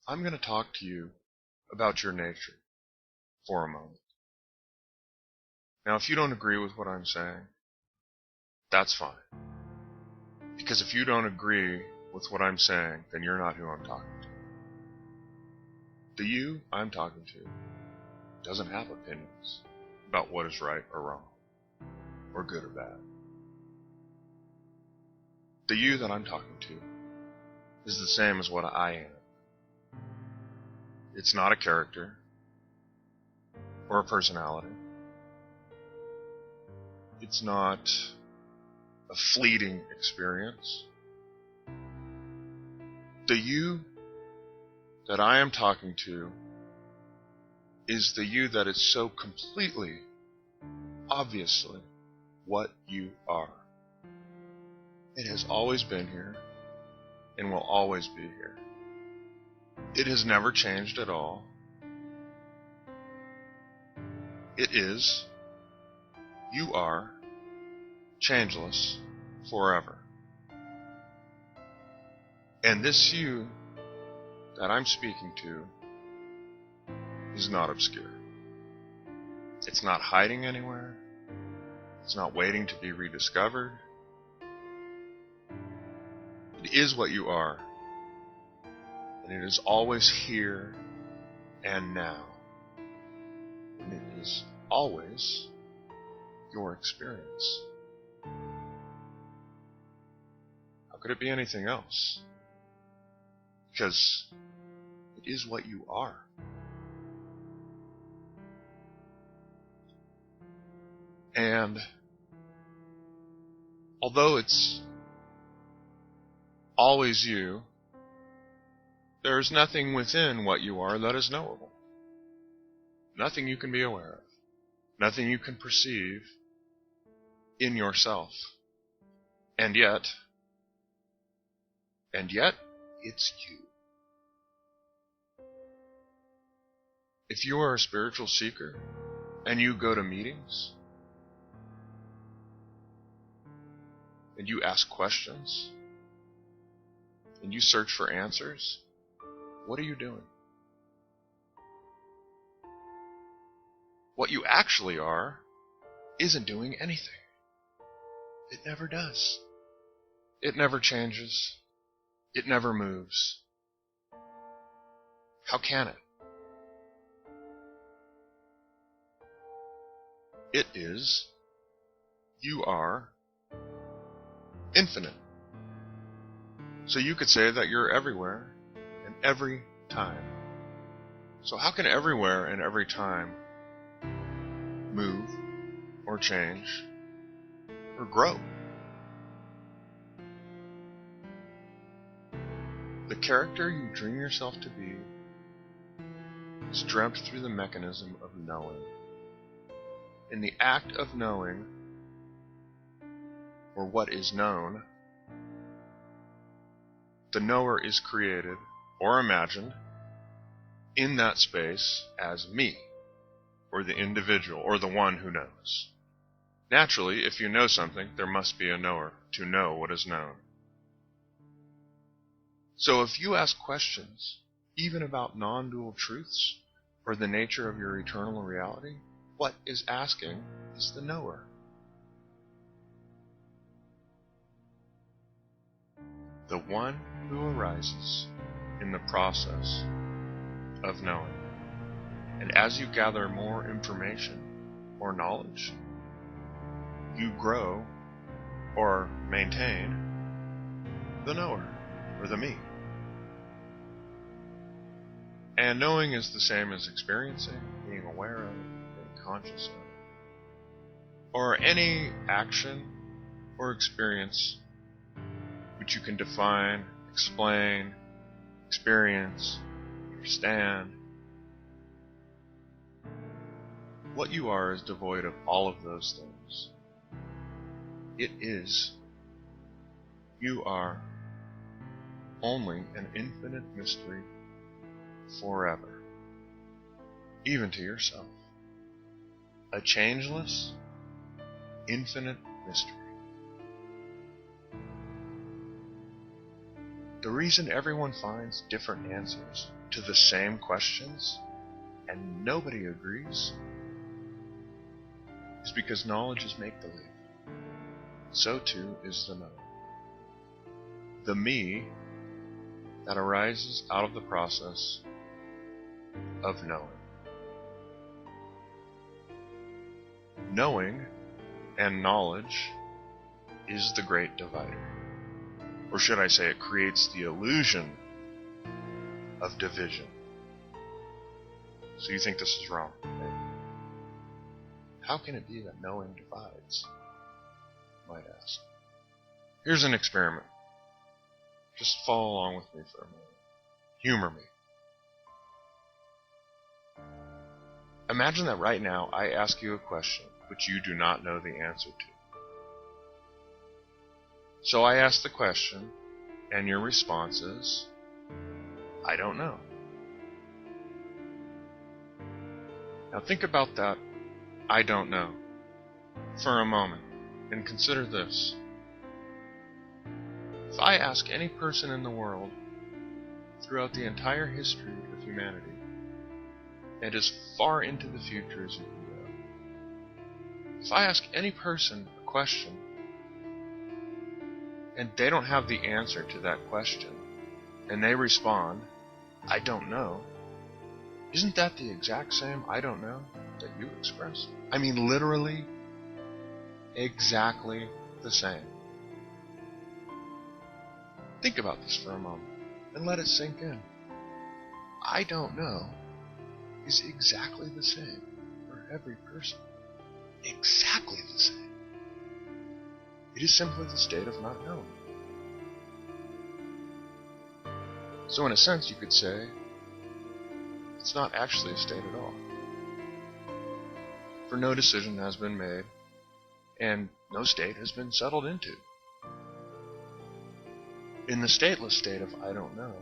I'm going to talk to you about your nature for a moment. Now, if you don't agree with what I'm saying, that's fine. Because if you don't agree with what I'm saying, then you're not who I'm talking to. The you I'm talking to doesn't have opinions about what is right or wrong, or good or bad. The you that I'm talking to is the same as what I am. It's not a character or a personality. It's not a fleeting experience. The you that I am talking to is the you that is so completely, obviously, what you are. It has always been here and will always be here. It has never changed at all. It is, you are, changeless forever. And this you that I'm speaking to is not obscure. It's not hiding anywhere. It's not waiting to be rediscovered. It is what you are. And it is always here and now. And it is always your experience. How could it be anything else? Because it is what you are. And although it's always you, there is nothing within what you are that is knowable. Nothing you can be aware of. Nothing you can perceive in yourself. And yet, it's you. If you are a spiritual seeker and you go to meetings and you ask questions and you search for answers, what are you doing? What you actually are isn't doing anything. It never does. It never changes. It never moves. How can it? It is, you are, infinite. So you could say that you're everywhere and every time. So how can everywhere and every time move or change or grow? The character you dream yourself to be is dreamt through the mechanism of knowing. In the act of knowing, or what is known, the knower is created or imagined in that space as me, or the individual, or the one who knows. Naturally, if you know something, there must be a knower to know what is known. So if you ask questions, even about non-dual truths, or the nature of your eternal reality, what is asking is the knower. The one who arises in the process of knowing. And as you gather more information or knowledge, you grow or maintain the knower, or the me. And knowing is the same as experiencing, being aware of, being conscious of, or any action or experience which you can define, explain, experience, understand. What you are is devoid of all of those things. It is, you are, only an infinite mystery forever, even to yourself. A changeless, infinite mystery. The reason everyone finds different answers to the same questions and nobody agrees is because knowledge is make-believe. So too is the knowing. The me that arises out of the process of knowing. Knowing and knowledge is the great divider. Or should I say, it creates the illusion of division. So you think this is wrong, right? How can it be that knowing divides? You might ask. Here's an experiment. Just follow along with me for a moment. Humor me. Imagine that right now I ask you a question which you do not know the answer to. So I ask the question, and your response is, I don't know. Now think about that, I don't know, for a moment, and consider this. If I ask any person in the world, throughout the entire history of humanity, and as far into the future as you can go, if I ask any person a question, and they don't have the answer to that question, and they respond, I don't know, isn't that the exact same I don't know that you expressed? I mean, literally, exactly the same. Think about this for a moment, and let it sink in. I don't know is exactly the same for every person. Exactly the same. It is simply the state of not knowing. So in a sense, you could say, it's not actually a state at all. For no decision has been made, and no state has been settled into. In the stateless state of I don't know,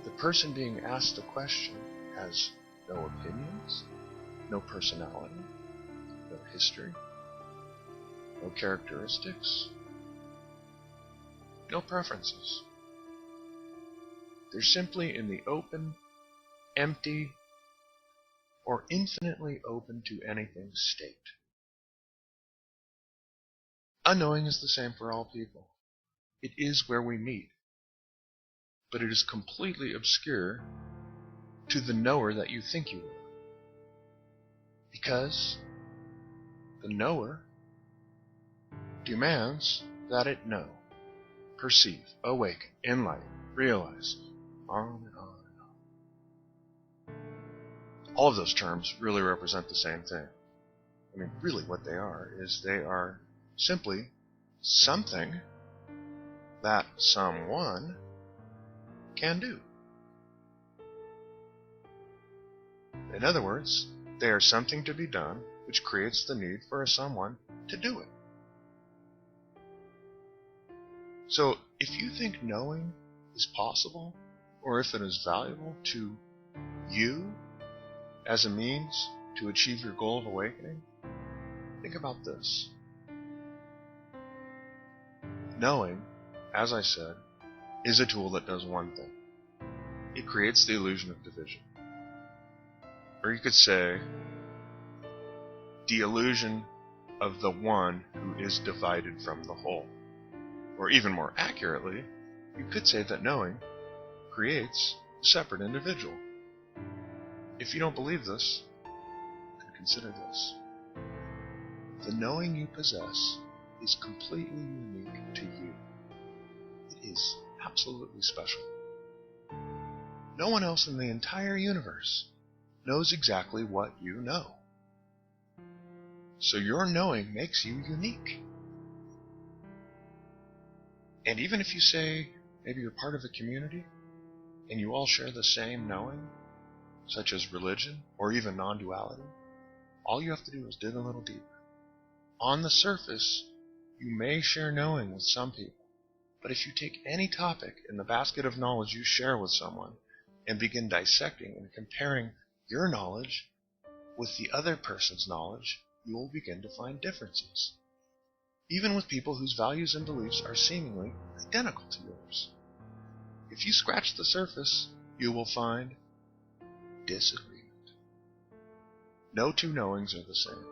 the person being asked the question has no opinions, no personality, no history, no characteristics, no preferences. They're simply in the open, empty, or infinitely open to anything state. Unknowing is the same for all people. It is where we meet, but it is completely obscure to the knower that you think you are. Because the knower demands that it know, perceive, awaken, enlighten, realize, on and on and on. All of those terms really represent the same thing. I mean, really what they are is they are simply something that someone can do. In other words, they are something to be done which creates the need for a someone to do it. So, if you think knowing is possible, or if it is valuable to you as a means to achieve your goal of awakening, think about this. Knowing, as I said, is a tool that does one thing. It creates the illusion of division. Or you could say, the illusion of the one who is divided from the whole. Or even more accurately, you could say that knowing creates a separate individual. If you don't believe this, then consider this. The knowing you possess is completely unique to you. It is absolutely special. No one else in the entire universe knows exactly what you know. So your knowing makes you unique. And even if you say maybe you're part of a community and you all share the same knowing, such as religion or even non-duality, all you have to do is dig a little deeper. On the surface, you may share knowing with some people, but if you take any topic in the basket of knowledge you share with someone and begin dissecting and comparing your knowledge with the other person's knowledge, you will begin to find differences. Even with people whose values and beliefs are seemingly identical to yours. if you scratch the surface, you will find disagreement. No two knowings are the same.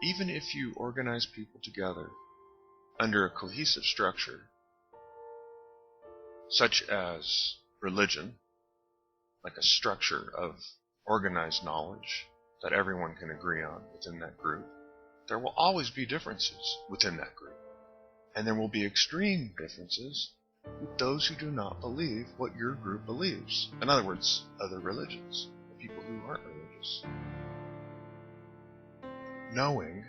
Even if you organize people together under a cohesive structure, such as religion, like a structure of organized knowledge that everyone can agree on within that group, there will always be differences within that group. And there will be extreme differences with those who do not believe what your group believes. In other words, other religions, people who aren't religious. Knowing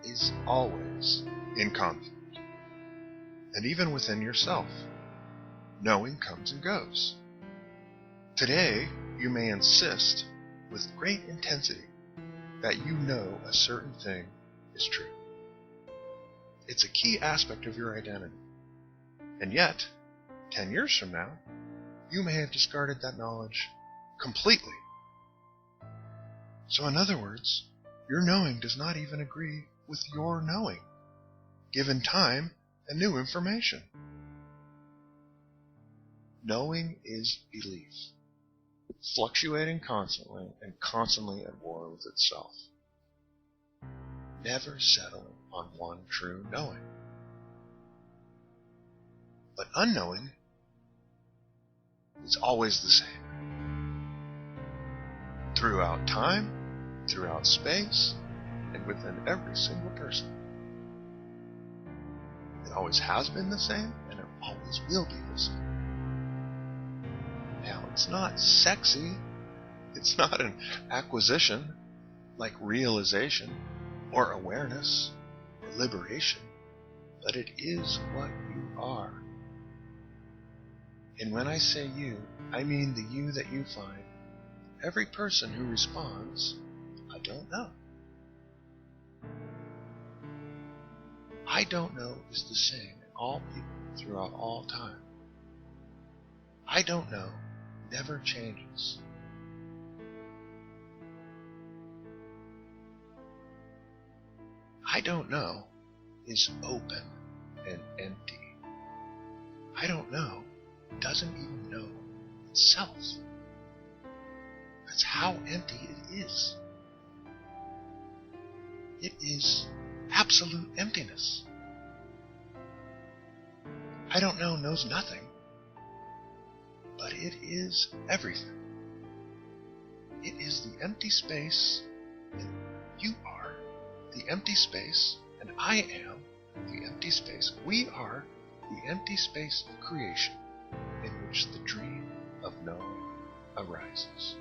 is always in conflict. And even within yourself, knowing comes and goes. Today, you may insist with great intensity that you know a certain thing is true. It's a key aspect of your identity. And yet, 10 years from now, you may have discarded that knowledge completely. So in other words, your knowing does not even agree with your knowing, given time and new information. Knowing is belief, fluctuating constantly and constantly at war with itself, never settling on one true knowing. But unknowing is always the same. Throughout time, throughout space, and within every single person. It always has been the same, and it always will be the same. Now, it's not sexy. It's not an acquisition like realization or awareness or liberation, but it is what you are. And when I say you, I mean the you that you find. Every person who responds, I don't know. I don't know is the same in all people throughout all time. I don't know never changes. I don't know is open and empty. I don't know doesn't even know itself. That's how empty it is. It is absolute emptiness. I don't know knows nothing, but it is everything. It is the empty space, and you are the empty space, and I am the empty space. We are the empty space of creation in which the dream of knowing arises.